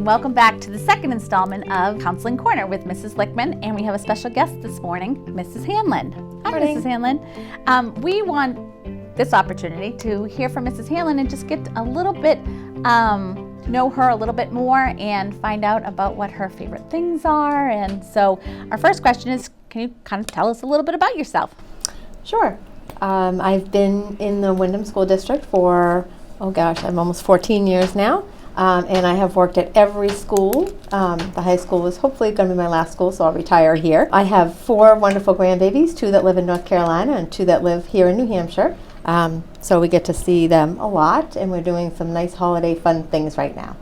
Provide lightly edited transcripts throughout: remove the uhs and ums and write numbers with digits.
welcome back to the second installment of Counseling Corner with Mrs. Lickman, and we have a special guest this morning, Mrs. Hanlon. Hi, Morning. Mrs. Hanlon. We want this opportunity to hear from Mrs. Hanlon and just get a little bit, know her a little bit more and find out about what her favorite things are. And so our first question is, can you kind of tell us a little bit about yourself? Sure. I've been in the Wyndham School District for, I'm almost 14 years now. And I have worked at every school. The high school is hopefully going to be my last school, so I'll retire here. I have 4 wonderful grandbabies, 2 that live in North Carolina and 2 that live here in New Hampshire. So we get to see them a lot, and we're doing some nice holiday fun things right now.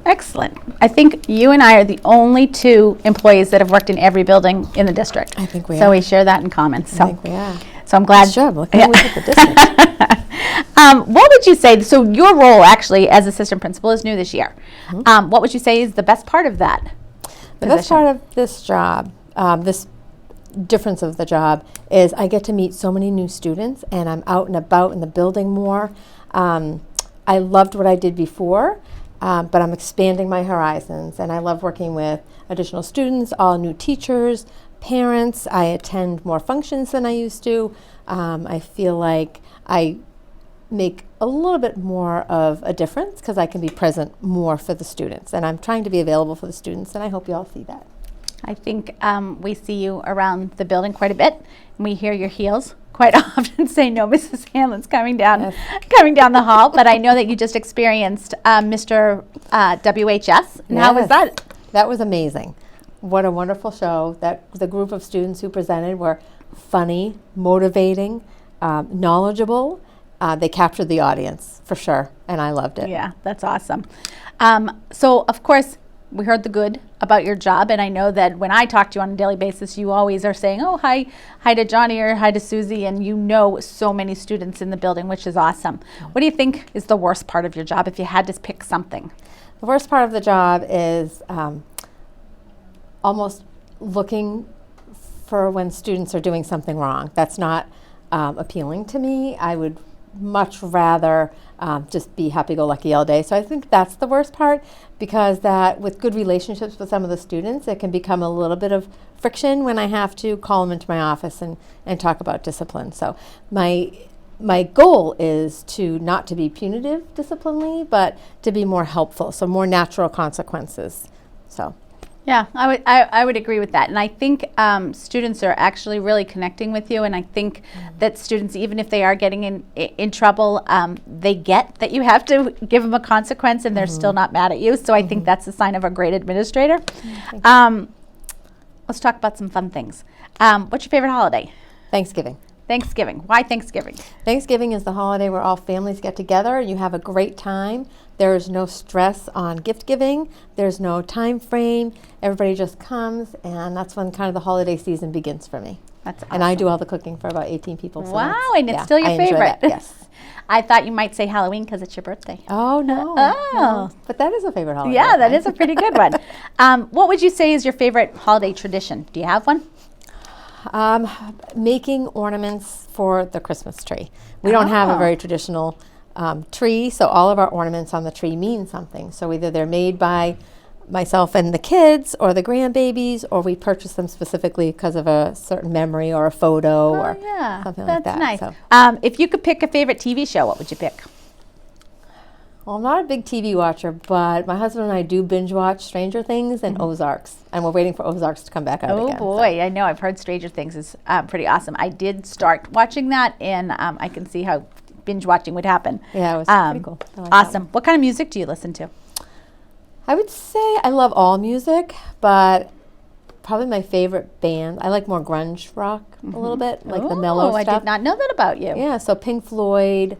Excellent. I think you and I are the only 2 employees that have worked in every building in the district. I think we are. So we share that in common. I think we are. So I'm glad. Sure, look at the district. What would you say, so your role actually as assistant principal is new this year. Mm-hmm. What would you say is the best part of that The best part of this job, this difference of the job, is I get to meet so many new students, and I'm out and about in the building more. I loved what I did before, but I'm expanding my horizons, and I love working with additional students, all new teachers, parents. I attend more functions than I used to. I feel like I make a little bit more of a difference because I can be present more for the students, and I'm trying to be available for the students, and I hope you all see that. I think we see you around the building quite a bit, and we hear your heels quite often say, no, Mrs. Hanlon's coming down the hall, but I know that you just experienced Mr. WHS, and how was that? That was amazing. What a wonderful show. That the group of students who presented were funny, motivating, knowledgeable. They captured the audience for sure, and I loved it. Yeah, that's awesome. So, of course, we heard the good about your job, and I know that when I talk to you on a daily basis, you always are saying, oh, hi to Johnny or hi to Susie, and you know so many students in the building, which is awesome. What do you think is the worst part of your job if you had to pick something? The worst part of the job is almost looking for when students are doing something wrong. That's not appealing to me. I would much rather just be happy-go-lucky all day. So I think that's the worst part, because that with good relationships with some of the students, it can become a little bit of friction when I have to call them into my office and talk about discipline. So my goal is to not to be punitive disciplinally, but to be more helpful, so more natural consequences. So. Yeah, I would agree with that. And I think students are actually really connecting with you. And I think that students, even if they are getting in trouble, they get that you have to give them a consequence, and they're still not mad at you. So I think that's a sign of a great administrator. Let's talk about some fun things. What's your favorite holiday? Thanksgiving. Thanksgiving. Why Thanksgiving? Thanksgiving is the holiday where all families get together. You have a great time. There's no stress on gift giving. There's no time frame. Everybody just comes, and that's when kind of the holiday season begins for me. That's awesome. And I do all the cooking for about 18 people. So wow, and it's still your I favorite. Enjoy that, yes. I thought you might say Halloween because it's your birthday. Oh, no. No. But that is a favorite holiday. Yeah, that is a pretty good one. What would you say is your favorite holiday tradition? Do you have one? Making ornaments for the Christmas tree. We don't have a very traditional tree, so all of our ornaments on the tree mean something. So either they're made by myself and the kids or the grandbabies, or we purchase them specifically because of a certain memory or a photo or something like that. That's nice. So. If you could pick a favorite TV show, what would you pick? Well, I'm not a big TV watcher, but my husband and I do binge watch Stranger Things and Ozarks, and we're waiting for Ozarks to come back out again. Oh boy, I know. I've heard Stranger Things is pretty awesome. I did start watching that, and I can see how binge watching would happen. Yeah, it was pretty cool. Awesome. What kind of music do you listen to? I would say I love all music, but probably my favorite band, I like more grunge rock a little bit, like the mellow stuff. I did not know that about you. Yeah, so Pink Floyd,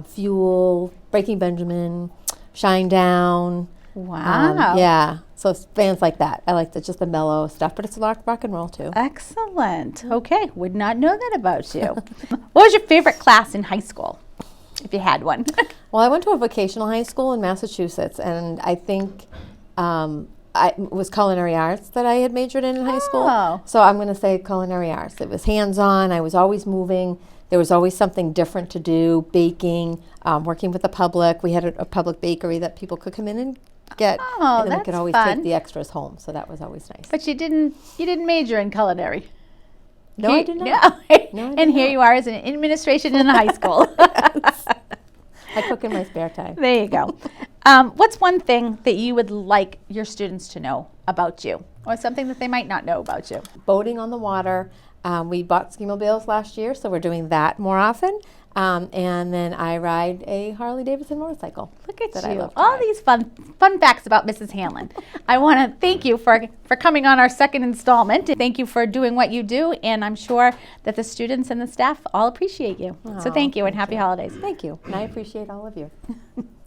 Fuel, Breaking Benjamin, Shinedown. Wow. Yeah, so bands like that. I like just the mellow stuff, but it's rock and roll too. Excellent. Okay, would not know that about you. What was your favorite class in high school, if you had one? Well, I went to a vocational high school in Massachusetts, and I think it was culinary arts that I had majored in high school. So I'm going to say culinary arts. It was hands-on. I was always moving, there was always something different to do, baking, working with the public. We had a public bakery that people could come in and get, Oh, and then we could that's always fun. take the extras home, so that was always nice. But you didn't major in culinary. No, I did not. No. No, I did And here not. you are as an administration in a high school. I cook in my spare time. There you go. What's one thing that you would like your students to know about you, or something that they might not know about you? Boating on the water. We bought ski mobiles last year, so we're doing that more often. And then I ride a Harley Davidson motorcycle. Look at that I you. love to All ride. these fun facts about Mrs. Hanlon. I want to thank you for coming on our second installment. Thank you for doing what you do, and I'm sure that the students and the staff all appreciate you. So Oh, thank you, and thank happy you. holidays. Thank you, and I appreciate all of you.